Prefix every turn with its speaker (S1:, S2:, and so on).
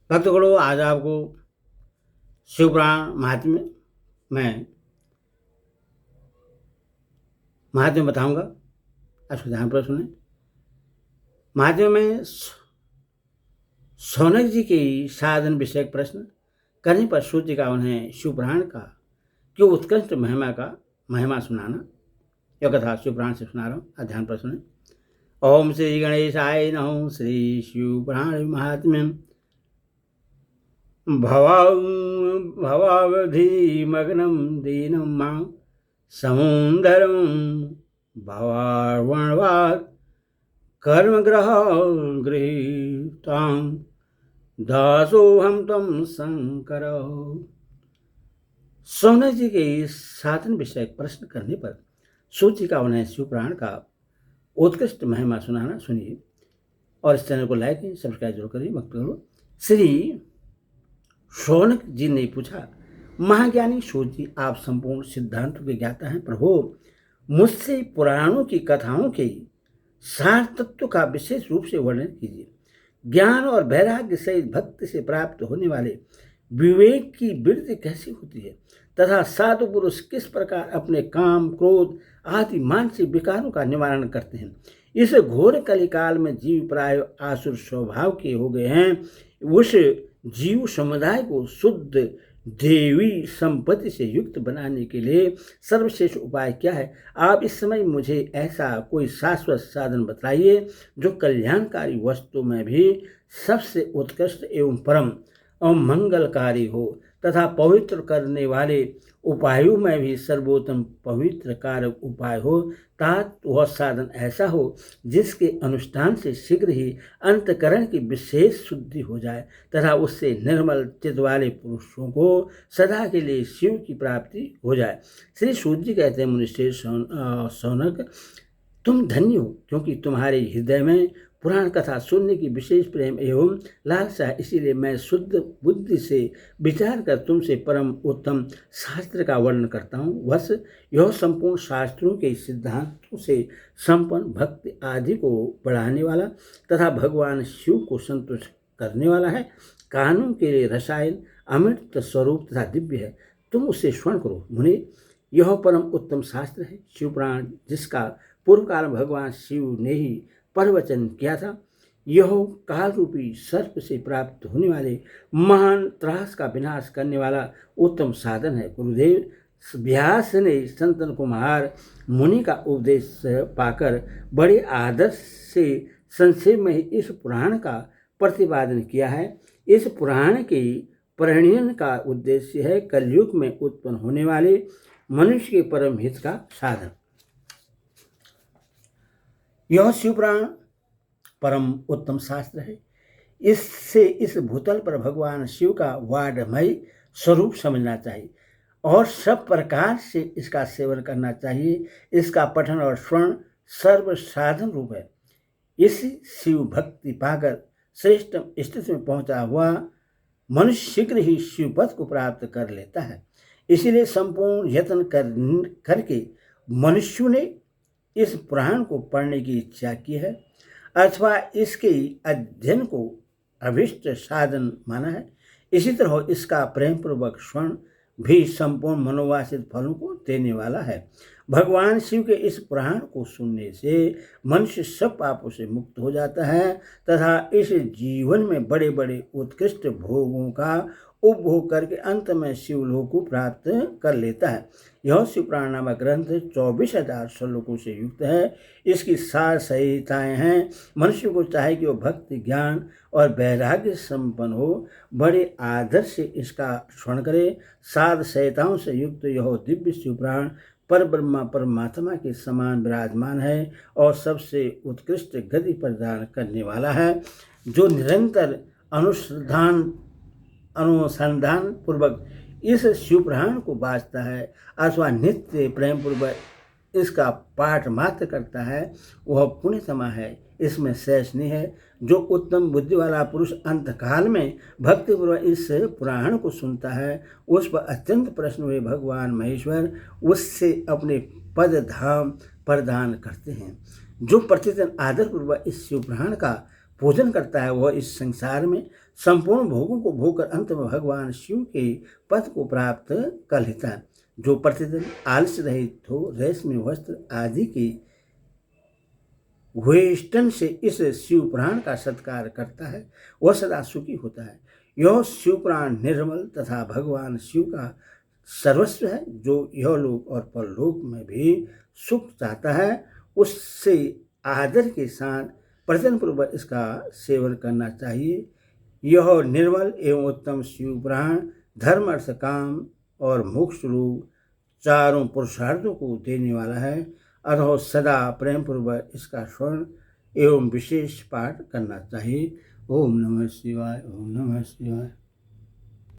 S1: भक्तगणों, आज आपको शिवपुराण में महात्म्य बताऊंगा। आप ध्यानपूर्वक सुने। महात्म्य में सौनक जी के साधन विषयक प्रश्न करने पर सूर्य का उन्हें शिवपुराण का क्यों उत्कृष्ट महिमा सुनाना। यह कथा शिवपुराण से सुना रहा हूँ। ध्यानपूर्वक सुने। ओम श्री गणेशाय नमः। श्री शिवपुराण महात्म्यम भवावधिमग्नं दीनं मां समुन्दरं भवार्णवात् कर्मग्रहं गृहीतां दासोऽहं तं शंकर। सौनक जी के साधन विषय प्रश्न करने पर सूर्य का उन्हें शिवपुराण का उत्कृष्ट महिमा सुनाना सुनिए और इस चैनल को लाइक सब्सक्राइब जरूर करिए। भक्तों, श्री सौनक जी ने पूछा, महाज्ञानी सूर्य जी, आप संपूर्ण सिद्धांतों के ज्ञाता हैं। प्रभु, मुझसे पुराणों की कथाओं के सार तत्व का विशेष रूप से वर्णन कीजिए। ज्ञान और वैराग्य सहित भक्ति से प्राप्त होने वाले विवेक की वृद्धि कैसी होती है तथा साधु पुरुष किस प्रकार अपने काम, क्रोध आदि मानसिक विकारों का निवारण करते हैं। इस घोर कलिकाल में जीव प्राय आसुर स्वभाव के हो गए हैं। उस जीव समुदाय को शुद्ध देवी संपत्ति से युक्त बनाने के लिए सर्वश्रेष्ठ उपाय क्या है? आप इस समय मुझे ऐसा कोई शाश्वत साधन बताइए जो कल्याणकारी वस्तु में भी सबसे उत्कृष्ट एवं परम और मंगलकारी हो तथा पवित्र करने वाले उपायों में भी सर्वोत्तम पवित्र कारक उपाय हो। तात वह साधन ऐसा हो जिसके अनुष्ठान से शीघ्र ही अंतकरण की विशेष शुद्धि हो जाए तथा उससे निर्मल चित्त वाले पुरुषों को सदा के लिए शिव की प्राप्ति हो जाए। श्री सूर्य जी कहते हैं, मुनिश्रेष्ठ सौनक, तुम धन्य हो क्योंकि तुम्हारे हृदय में पुराण कथा सुनने की विशेष प्रेम एवं लालसा है। इसीलिए मैं शुद्ध बुद्धि से विचार कर तुमसे परम उत्तम शास्त्र का वर्णन करता हूँ। वस यह संपूर्ण शास्त्रों के सिद्धांतों से संपन्न भक्ति आदि को बढ़ाने वाला तथा भगवान शिव को संतुष्ट करने वाला है। कानों के लिए रसायन अमृत स्वरूप तथा दिव्य है। तुम उसे स्मरण करो। मुने, यह परम उत्तम शास्त्र है शिवपुराण, जिसका पूर्व काल भगवान शिव ने ही प्रवचन किया था। यह काल रूपी सर्प से प्राप्त होने वाले महान त्रास का विनाश करने वाला उत्तम साधन है। गुरुदेव व्यास ने संतन कुमार मुनि का उपदेश पाकर बड़े आदर से संक्षेप में इस पुराण का प्रतिपादन किया है। इस पुराण के परिणयन का उद्देश्य है कलयुग में उत्पन्न होने वाले मनुष्य के परम हित का साधन। यह शिवपुराण परम उत्तम शास्त्र है। इससे इस भूतल पर भगवान शिव का वाडमय स्वरूप समझना चाहिए और सब प्रकार से इसका सेवन करना चाहिए। इसका पठन और श्रवण सर्व साधन रूप है। इस शिव भक्ति पाकर श्रेष्ठ स्थिति में पहुंचा हुआ मनुष्य शीघ्र ही शिवपद को प्राप्त कर लेता है। इसीलिए संपूर्ण यत्न करके मनुष्यों ने इस पुराण को पढ़ने की इच्छा की है अथवा इसके अध्ययन को अभिष्ट साधन माना है। इसी तरह इसका प्रेम पूर्वक श्रवण भी संपूर्ण मनोवांछित फलों को देने वाला है। भगवान शिव के इस पुराण को सुनने से मनुष्य सब पापों से मुक्त हो जाता है तथा इस जीवन में बड़े बड़े उत्कृष्ट भोगों का उपभोग करके अंत में शिवलोक को प्राप्त कर लेता है। यह शिवपुराण नामक ग्रंथ 24,000 श्लोकों से युक्त है। इसकी 7 संहिताएं हैं। मनुष्य को चाहे कि वो भक्ति, ज्ञान और वैराग्य संपन्न हो, बड़े आदर से इसका श्रवण करे। 7 संहिताओं से युक्त यह दिव्य शिवपुराण पर ब्रह्मा परमात्मा के समान विराजमान है और सबसे उत्कृष्ट गति प्रदान करने वाला है। जो निरंतर अनुसंधान पूर्वक इस शिवपुराण को वाचता है अथवा नित्य प्रेम पूर्वक इसका पाठ मात्र करता है, वह पुण्यतमा है, इसमें शेष नहीं है। जो उत्तम बुद्धि वाला पुरुष अंतकाल में भक्तिपूर्वक इस पुराण को सुनता है, उस पर अत्यंत प्रसन्न हुए भगवान महेश्वर उससे अपने पद धाम प्रदान करते हैं। जो प्रतिदिन आदरपूर्वक इस शिवपुराण का पूजन करता है, वह इस संसार में संपूर्ण भोगों को भोगकर अंत में भगवान शिव के पद को प्राप्त कर लेता है। जो प्रतिदिन आलस्य रहित हो, रेशमी वस्त्र आदि की वेष्टन से इस शिव पुराण का सत्कार करता है, वह सदा सुखी होता है। यह शिव पुराण निर्मल तथा भगवान शिव का सर्वस्व है। जो यह लोक और परलोक में भी सुख चाहता है, उससे आदर के साथ प्रयत्न पूर्वक इसका सेवन करना चाहिए। यह निर्मल एवं उत्तम शिव पुराण धर्म, अर्थ, काम और मोक्ष रूप चारों पुरुषार्थों को देने वाला है। अतः सदा प्रेम पूर्वक इसका श्रवण एवं विशेष पाठ करना चाहिए। ओम नमः शिवाय, ओम नमः शिवाय।